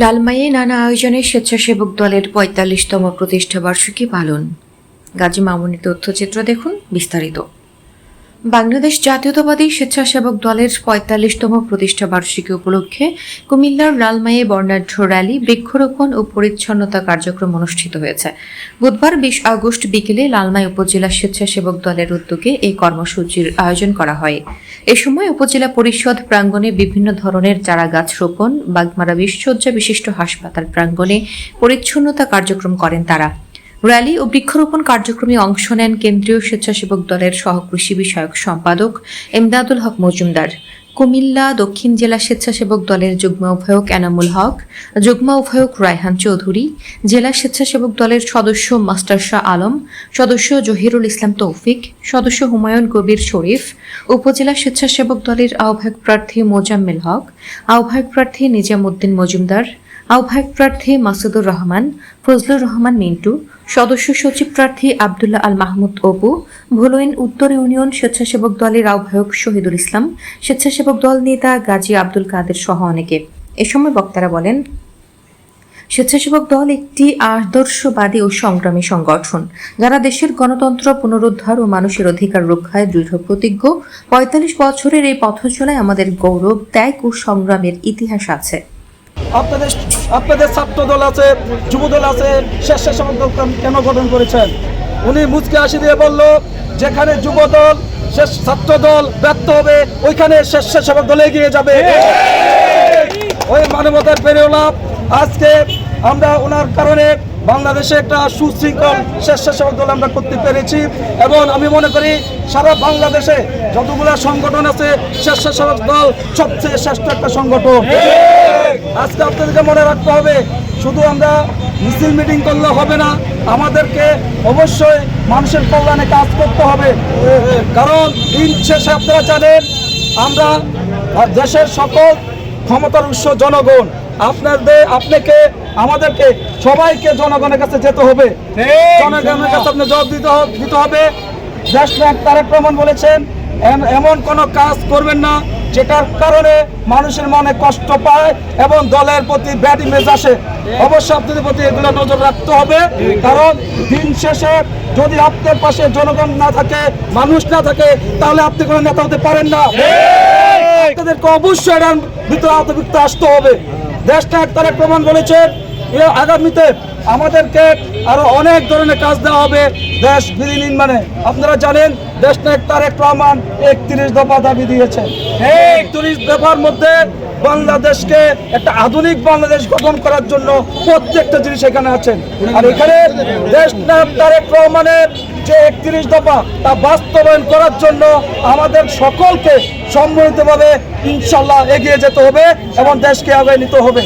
লালমাইয়ে নানা আয়োজনে স্বেচ্ছাসেবক দলের ৪৫তম প্রতিষ্ঠাবার্ষিকী পালন। গাজী মামুনের তথ্যচিত্র দেখুন বিস্তারিত। বাংলাদেশ জাতীয়তাবাদী স্বেচ্ছাসেবক দলের ৪৫তম প্রতিষ্ঠাবার্ষিকী উপলক্ষে কুমিল্লার লালমাইয়ে বর্ণাঢ্য র্যালি, বৃক্ষরোপণ ও পরিচ্ছন্নতা কার্যক্রম অনুষ্ঠিত হয়েছে। বুধবার ২০ আগস্ট বিকেলে লালমাই উপজেলা স্বেচ্ছাসেবক দলের উদ্যোগে এই কর্মসূচির আয়োজন করা হয়। এ সময় উপজেলা পরিষদ প্রাঙ্গণে বিভিন্ন ধরনের চারাগাছ রোপণ, বাগমারা বিশ্বসজ্জা বিশিষ্ট হাসপাতাল প্রাঙ্গণে পরিচ্ছন্নতা কার্যক্রম করেন তারা। র্যালি ও বৃক্ষরোপণ কার্যক্রমে অংশ নেন কেন্দ্রীয় স্বেচ্ছাসেবক দলের সহকৃষি বিষয়ক সম্পাদক এমদাদুল হক মজুমদার, কুমিল্লা দক্ষিণ জেলা স্বেচ্ছাসেবক দলের যুগ্ম আহ্বায়ক এনামুল হক, যুগ্ম আহ্বায়ক রায়হান চৌধুরী, জেলা স্বেচ্ছাসেবক দলের সদস্য মাস্টার শাহ আলম, সদস্য জহিরুল ইসলাম তৌফিক, সদস্য হুমায়ুন কবির শরীফ, উপজেলা স্বেচ্ছাসেবক দলের আহ্বায়ক প্রার্থী মোজাম্মেল হক, আহ্বায়ক প্রার্থী নিজামুদ্দিন মজুমদার, আহ্বায়ক প্রার্থী মাসুদুর রহমান, ফজলুর রহমান মিন্টু, সদস্য সচিব প্রার্থী আব্দুল্লাহ আল মাহমুদ অপু, ভুলইন উত্তর ইউনিয়ন স্বেচ্ছাসেবক দলের আহ্বায়ক শহীদুল ইসলাম, স্বেচ্ছাসেবক দল নেতা গাজী আব্দুল কাদের সহ অনেকে। এ সময় বক্তারা বলেন, স্বেচ্ছাসেবক দল একটি আদর্শবাদী ও সংগ্রামী সংগঠন, যারা দেশের গণতন্ত্র পুনরুদ্ধার ও মানুষের অধিকার রক্ষায় দৃঢ় প্রতিজ্ঞ। ৪৫ বছরের এই পথচলায় আমাদের গৌরব, ত্যাগ ও সংগ্রামের ইতিহাস আছে। আপনাদের ছাত্র দল আছে, যুব দল আছে, স্বেচ্ছাসেবক দল কেন গঠন করেছেন? উনি মুচকে হাসি দিয়ে বলল, যেখানে যুব দল ছাত্র দল ব্যর্থ হবে, ওইখানে স্বেচ্ছাসেবক দল এগিয়ে যাবে। ওই মানবতার পেরিওলা আজকে আমরা ওনার কারণে বাংলাদেশে একটা সুশৃঙ্খল স্বেচ্ছাসেবক দল আমরা করতে পেরেছি। এবং আমি মনে করি সারা বাংলাদেশে যতগুলো সংগঠন আছে, স্বেচ্ছাসেবক দল সবচেয়ে শ্রেষ্ঠ একটা সংগঠন। আজকে আপনাদেরকে মনে রাখতে হবে, শুধু আমরা মিছিল মিটিং করলে হবে না, আমাদেরকে অবশ্যই মানুষের কল্যাণে কাজ করতে হবে। কারণ দিন শেষে আপনারা জানেন, আমরা দেশের সকল ক্ষমতার উৎস জনগণ। আপনাকে আমাদেরকে সবাইকে জনগণের কাছে যেতে হবে, জনগণের কাছে আপনি জবাব দিতে হবে। দেশনায়ক তারেক রহমান বলেছেন, এমন কোনো কাজ করবেন না যেটার কারণে মানুষের মনে কষ্ট পায় এবং দলের প্রতি ব্যাড ইমেজ আসে। অবশ্যই আপনাদের প্রতি এগুলো নজর রাখতে হবে। কারণ দিন শেষে যদি আপনার পাশে জনগণ না থাকে, মানুষ না থাকে, তাহলে আপনি কোনো নেতা হতে পারেন না। আপনাদেরকে অবশ্যই এর ভিতরে আওতাভুক্ত আসতে হবে। দেশনায়ক তারেক রহমান বলেছেন, আগামীতে আমাদেরকে আরো অনেক ধরনের কাজ দেওয়া হবে দেশ বিনির্মাণে। আপনারা জানেন, দেশনায়ক তারেক রহমান ৩১ দফা দাবি দিয়েছেন। এই ৩১ দফার মধ্যে বাংলাদেশকে একটা আধুনিক বাংলাদেশ গঠন করার জন্য প্রত্যেকটা জিনিস এখানে আছেন। আর এখানে দেশনায়ক তারেক রহমানের যে ৩১ দফা, তা বাস্তবায়ন করার জন্য আমাদের সকলকে সম্মিলিতভাবে ইনশাল্লাহ এগিয়ে যেতে হবে এবং দেশকে আগে নিতে হবে।